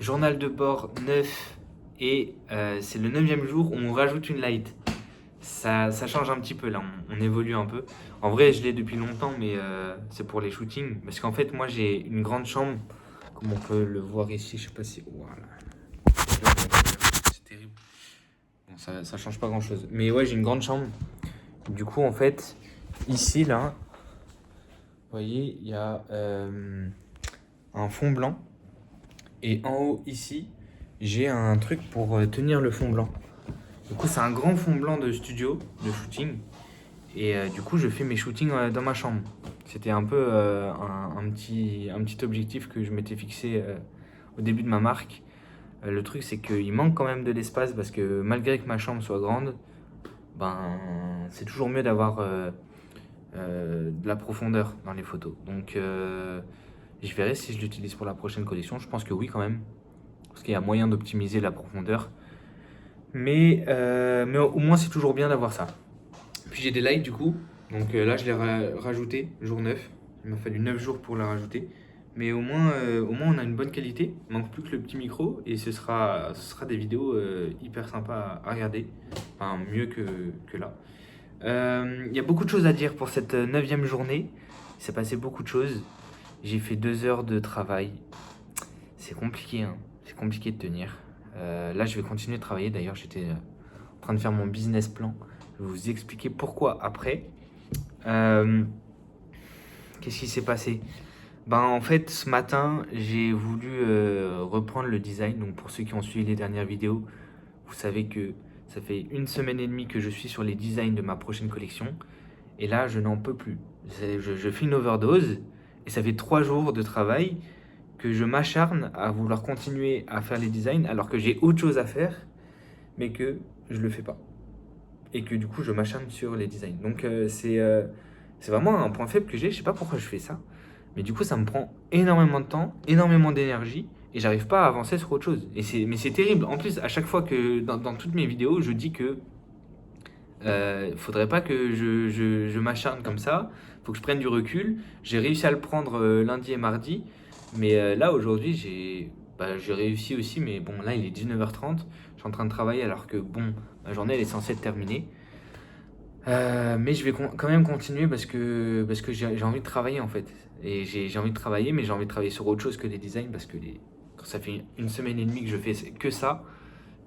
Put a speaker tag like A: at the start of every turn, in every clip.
A: journal de bord neuf et c'est le 9e jour où on rajoute une light. Ça change un petit peu là, on évolue un peu. En vrai, je l'ai depuis longtemps, mais c'est pour les shootings. Parce qu'en fait, moi j'ai une grande chambre, comme on peut le voir ici, je sais pas si. Voilà, c'est terrible. Bon, ça change pas grand chose. Mais ouais, j'ai une grande chambre. Du coup, en fait, ici là, vous voyez, il y a un fond blanc. Et en haut ici, j'ai un truc pour tenir le fond blanc. Du coup, c'est un grand fond blanc de studio, de shooting. Et du coup, je fais mes shootings dans ma chambre. C'était un peu un petit objectif que je m'étais fixé au début de ma marque. Le truc, c'est qu'il manque quand même de l'espace parce que malgré que ma chambre soit grande, ben, c'est toujours mieux d'avoir de la profondeur dans les photos. Donc, je verrai si je l'utilise pour la prochaine collection. Je pense que oui, quand même. Parce qu'il y a moyen d'optimiser la profondeur. Mais au moins, c'est toujours bien d'avoir ça. Puis j'ai des lights du coup. Donc là, je l'ai rajouté, jour 9. Il m'a fallu 9 jours pour la rajouter. Mais au moins, on a une bonne qualité. Il manque plus que le petit micro. Et ce sera des vidéos hyper sympas à regarder. Enfin, mieux que là. Il y a beaucoup de choses à dire pour cette 9e journée. Il s'est passé beaucoup de choses. J'ai fait 2 heures de travail. C'est compliqué, hein. C'est compliqué de tenir. Là, je vais continuer de travailler. D'ailleurs, j'étais en train de faire mon business plan. Je vais vous expliquer pourquoi après. Euh, Qu'est-ce qui s'est passé? Ben, en fait, ce matin, j'ai voulu reprendre le design. Donc, pour ceux qui ont suivi les dernières vidéos, vous savez que ça fait 1 semaine et demie que je suis sur les designs de ma prochaine collection. Et là, je n'en peux plus. Je fais une overdose. Et ça fait 3 jours de travail que je m'acharne à vouloir continuer à faire les designs alors que j'ai autre chose à faire, mais que je le fais pas. Et que du coup, je m'acharne sur les designs. Donc, c'est vraiment un point faible que j'ai. Je sais pas pourquoi je fais ça. Mais du coup, ça me prend énormément de temps, énormément d'énergie, et j'arrive pas à avancer sur autre chose. Mais c'est terrible. En plus, à chaque fois que dans toutes mes vidéos, je dis que faudrait pas que je m'acharne comme ça. Faut que je prenne du recul. J'ai réussi à le prendre lundi et mardi. Mais là, aujourd'hui, j'ai réussi aussi. Mais bon, là, il est 19h30. Je suis en train de travailler alors que, bon, ma journée, elle est censée être terminée. Mais je vais quand même continuer parce que j'ai envie de travailler en fait. Et j'ai envie de travailler, mais j'ai envie de travailler sur autre chose que les designs parce que quand ça fait 1 semaine et demie que je fais que ça,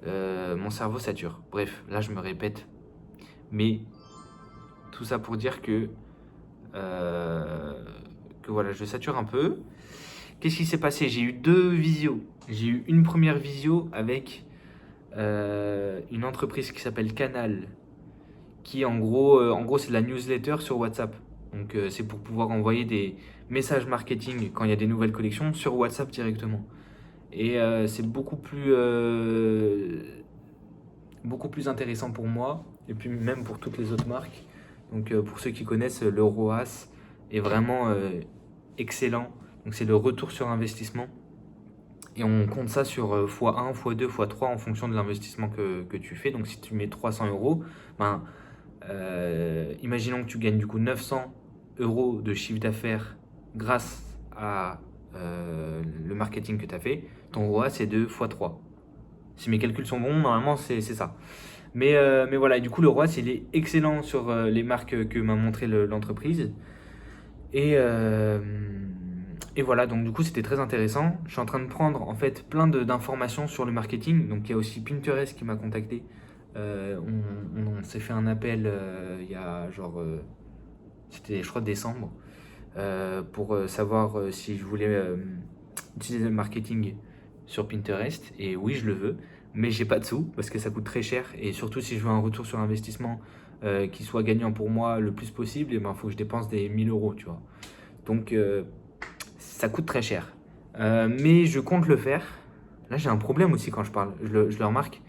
A: mon cerveau sature. Bref, là je me répète. Mais tout ça pour dire euh, que voilà, je sature un peu. Qu'est-ce qui s'est passé? J'ai eu 2 visios. J'ai eu une première visio avec une entreprise qui s'appelle Canal, qui en gros c'est de la newsletter sur WhatsApp. Donc c'est pour pouvoir envoyer des messages marketing quand il y a des nouvelles collections sur WhatsApp directement. Et c'est beaucoup plus intéressant pour moi et puis même pour toutes les autres marques. Donc pour ceux qui connaissent, le ROAS est vraiment excellent. Donc c'est le retour sur investissement. Et on compte ça sur x1, x2, x3 en fonction de l'investissement que tu fais. Donc si tu mets 300 euros, ben, imaginons que tu gagnes du coup 900 euros de chiffre d'affaires grâce à le marketing que tu as fait. Ton ROAS c'est de x3. Si mes calculs sont bons, normalement c'est ça. Mais voilà, et du coup le ROAS il est excellent sur les marques que m'a montré l'entreprise. Et, euh, et voilà, donc du coup c'était très intéressant. Je suis en train de prendre en fait plein d'informations sur le marketing. Donc il y a aussi Pinterest qui m'a contacté. On s'est fait un appel il y a genre, c'était je crois décembre, pour savoir si je voulais utiliser le marketing sur Pinterest. Et oui, je le veux, mais j'ai pas de sous parce que ça coûte très cher. Et surtout si je veux un retour sur investissement qui soit gagnant pour moi le plus possible, il faut que je dépense des 1000 euros, tu vois. Donc ça coûte très cher. Mais je compte le faire. Là, j'ai un problème aussi quand je parle. Je le remarque.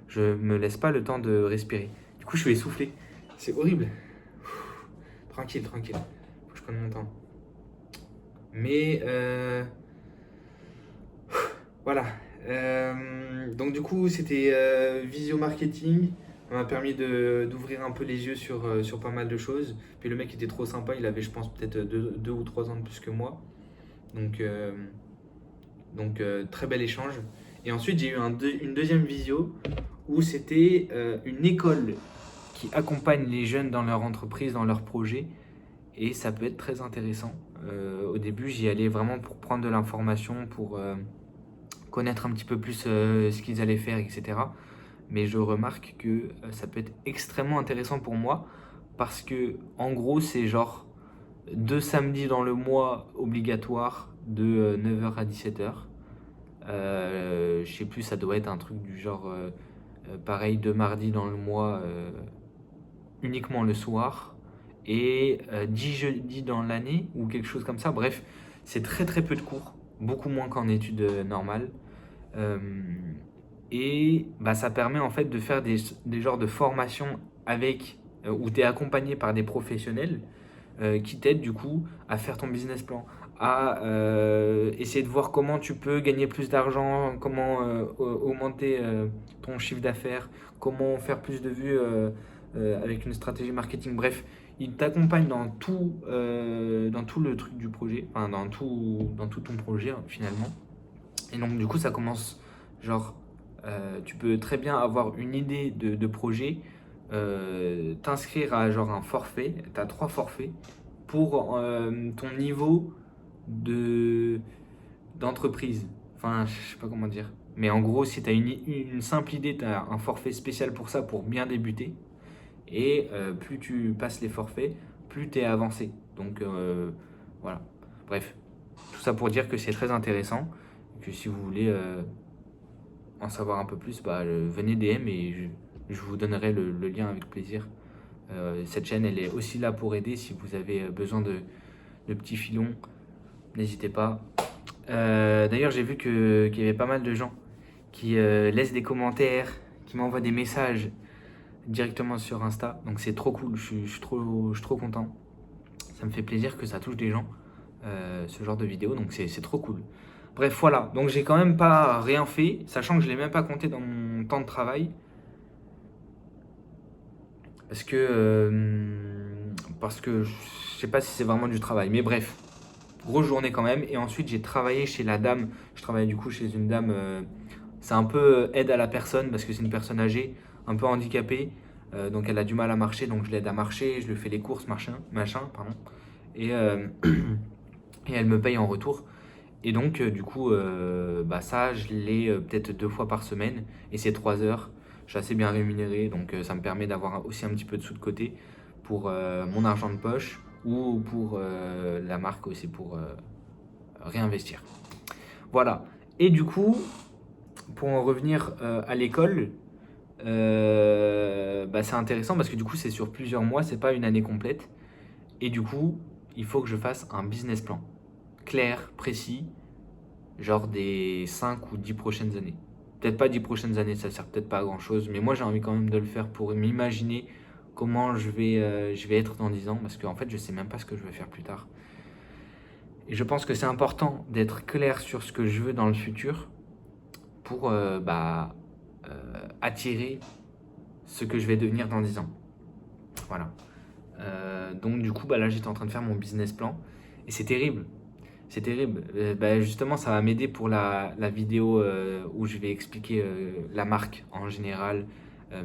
A: Je me laisse pas le temps de respirer. Du coup, je vais essouffler. C'est horrible. Tranquille, tranquille. Faut que je prenne mon temps. Mais voilà. Donc du coup, c'était visio marketing. Ça m'a permis d'ouvrir un peu les yeux sur pas mal de choses. Puis le mec était trop sympa. Il avait, je pense, peut-être 2 ou 3 ans de plus que moi. Donc Donc très bel échange. Et ensuite j'ai eu une deuxième visio où c'était une école qui accompagne les jeunes dans leur entreprise, dans leurs projets. Et ça peut être très intéressant. Au début j'y allais vraiment pour prendre de l'information, pour connaître un petit peu plus ce qu'ils allaient faire, etc. Mais je remarque que ça peut être extrêmement intéressant pour moi parce que en gros c'est genre 2 samedis dans le mois obligatoires de 9h à 17h. Je sais plus, ça doit être un truc du genre pareil 2 mardis dans le mois uniquement le soir et 10 jeudis dans l'année ou quelque chose comme ça. Bref, c'est très très peu de cours, beaucoup moins qu'en études normales. Euh, et bah, ça permet en fait de faire des genres de formations avec où tu es accompagné par des professionnels qui t'aident du coup à faire ton business plan, à essayer de voir comment tu peux gagner plus d'argent, comment augmenter ton chiffre d'affaires, comment faire plus de vues avec une stratégie marketing. Bref, il t'accompagne dans tout le truc du projet, enfin dans tout ton projet hein, finalement. Et donc du coup ça commence genre tu peux très bien avoir une idée de projet, t'inscrire à genre un forfait, tu as 3 forfaits pour ton niveau de d'entreprise. Enfin, je sais pas comment dire. Mais en gros, si tu as une simple idée, tu as un forfait spécial pour ça, pour bien débuter. Et plus tu passes les forfaits, plus tu es avancé. Donc voilà. Bref, tout ça pour dire que c'est très intéressant. Et que si vous voulez en savoir un peu plus, bah, venez DM et je vous donnerai le lien avec plaisir. Cette chaîne, elle est aussi là pour aider. Si vous avez besoin de petits filons, n'hésitez pas. D'ailleurs, j'ai vu qu'il y avait pas mal de gens qui laissent des commentaires, qui m'envoient des messages directement sur Insta. Donc c'est trop cool, je suis trop content. Ça me fait plaisir que ça touche des gens, ce genre de vidéo, donc c'est trop cool. Bref, voilà, donc j'ai quand même pas rien fait, sachant que je l'ai même pas compté dans mon temps de travail. Parce que je sais pas si c'est vraiment du travail, mais bref, grosse journée quand même. Et ensuite, j'ai travaillé chez la dame. Je travaille du coup chez une dame. C'est un peu aide à la personne parce que c'est une personne âgée, un peu handicapée. Donc elle a du mal à marcher. Donc je l'aide à marcher. Je lui fais les courses, machin, pardon. Et, et elle me paye en retour. Et donc, du coup, bah ça, je l'ai peut-être 2 fois par semaine. Et c'est 3 heures. Je suis assez bien rémunéré. Donc ça me permet d'avoir aussi un petit peu de sous de côté pour mon argent de poche ou pour la marque aussi pour réinvestir. Voilà. Et du coup, pour en revenir à l'école, bah, c'est intéressant parce que du coup, c'est sur plusieurs mois, c'est pas une année complète. Et du coup, il faut que je fasse un business plan clair, précis, genre des 5 ou 10 prochaines années. Peut-être pas 10 prochaines années, ça sert peut-être pas à grand chose, mais moi j'ai envie quand même de le faire pour m'imaginer comment je vais être dans 10 ans parce qu'en fait, je sais même pas ce que je vais faire plus tard. Et je pense que c'est important d'être clair sur ce que je veux dans le futur pour attirer ce que je vais devenir dans 10 ans. Voilà. Donc du coup, bah, là, j'étais en train de faire mon business plan et c'est terrible. C'est terrible. Justement, ça va m'aider pour la vidéo où je vais expliquer la marque en général,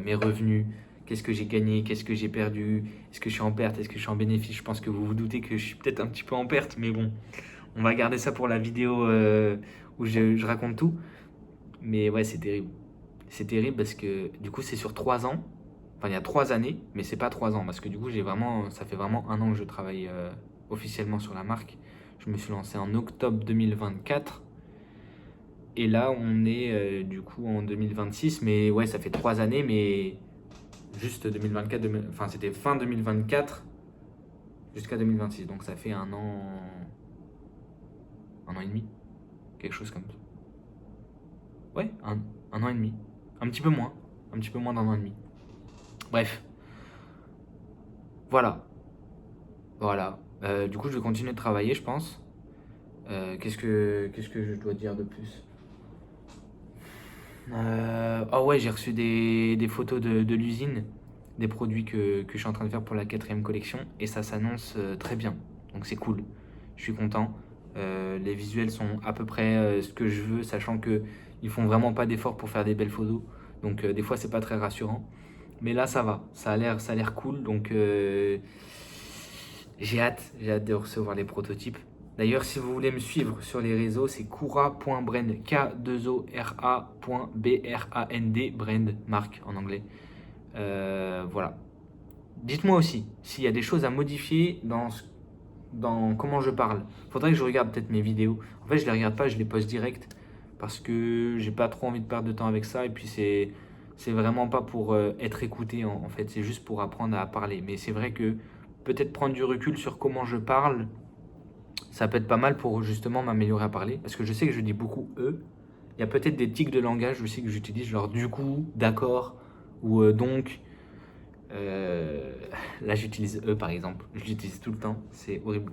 A: mes revenus, qu'est-ce que j'ai gagné, qu'est-ce que j'ai perdu, est-ce que je suis en perte, est-ce que je suis en bénéfice. Je pense que vous vous doutez que je suis peut-être un petit peu en perte, mais bon, on va garder ça pour la vidéo où je raconte tout. Mais ouais, c'est terrible. C'est terrible parce que du coup, c'est sur 3 ans. Enfin, il y a 3 années, mais c'est pas 3 ans parce que du coup, ça fait vraiment un an que je travaille officiellement sur la marque. Je me suis lancé en octobre 2024 et là, on est du coup en 2026. Mais ouais, ça fait 3 années, mais juste 2024, enfin, c'était fin 2024 jusqu'à 2026. Donc, ça fait un an et demi, quelque chose comme ça. Ouais, un an et demi. Un petit peu moins d'un an et demi. Bref, voilà. Voilà. Du coup, je vais continuer de travailler, je pense. Qu'est-ce que je dois dire de plus? Oh ouais, j'ai reçu des photos de l'usine, des produits que je suis en train de faire pour la 4e collection, et ça s'annonce très bien. Donc c'est cool. Je suis content. Les visuels sont à peu près ce que je veux, sachant qu'ils font vraiment pas d'efforts pour faire des belles photos. Donc des fois c'est pas très rassurant. Mais là ça va, ça a l'air cool. Donc j'ai hâte de recevoir les prototypes. D'ailleurs, si vous voulez me suivre sur les réseaux, c'est koura.brand, K2ORA.BRAND, brand, marque en anglais. Voilà. Dites-moi aussi s'il y a des choses à modifier dans comment je parle. Faudrait que je regarde peut-être mes vidéos. En fait, je les regarde pas, je les poste direct parce que j'ai pas trop envie de perdre de temps avec ça. Et puis c'est vraiment pas pour être écouté en fait, c'est juste pour apprendre à parler. Mais c'est vrai que peut-être prendre du recul sur comment je parle, ça peut être pas mal pour justement m'améliorer à parler. Parce que je sais que je dis beaucoup eux. Il y a peut-être des tics de langage aussi que j'utilise, genre du coup, d'accord, ou donc. Euh, Là, j'utilise eux par exemple. Je l'utilise tout le temps. C'est horrible.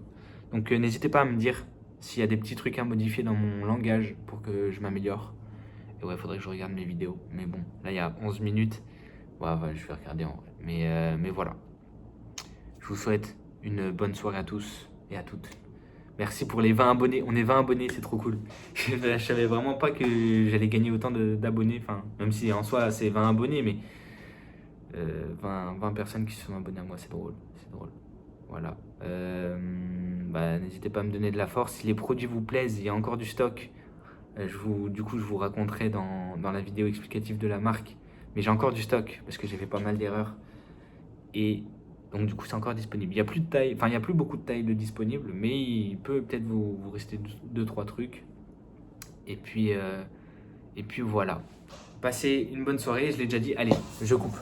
A: Donc, n'hésitez pas à me dire s'il y a des petits trucs à modifier dans mon langage pour que je m'améliore. Et ouais, faudrait que je regarde mes vidéos. Mais bon, là, il y a 11 minutes. Ouais, ouais, je vais regarder en vrai. Mais voilà. Je vous souhaite une bonne soirée à tous et à toutes. Merci pour les 20 abonnés. On est 20 abonnés, c'est trop cool. Je savais vraiment pas que j'allais gagner autant d'abonnés. Enfin, même si en soi, c'est 20 abonnés, mais 20 personnes qui se sont abonnées à moi, c'est drôle. C'est drôle. Voilà. Bah, n'hésitez pas à me donner de la force. Si les produits vous plaisent, il y a encore du stock. Du coup, je vous raconterai dans la vidéo explicative de la marque. Mais j'ai encore du stock parce que j'ai fait pas mal d'erreurs. Et donc, du coup, c'est encore disponible. Il n'y a plus de taille, enfin, il n'y a plus beaucoup de tailles de disponibles, mais il peut peut-être vous rester 2-3 trucs. Et puis voilà. Passez une bonne soirée. Je l'ai déjà dit. Allez, je coupe.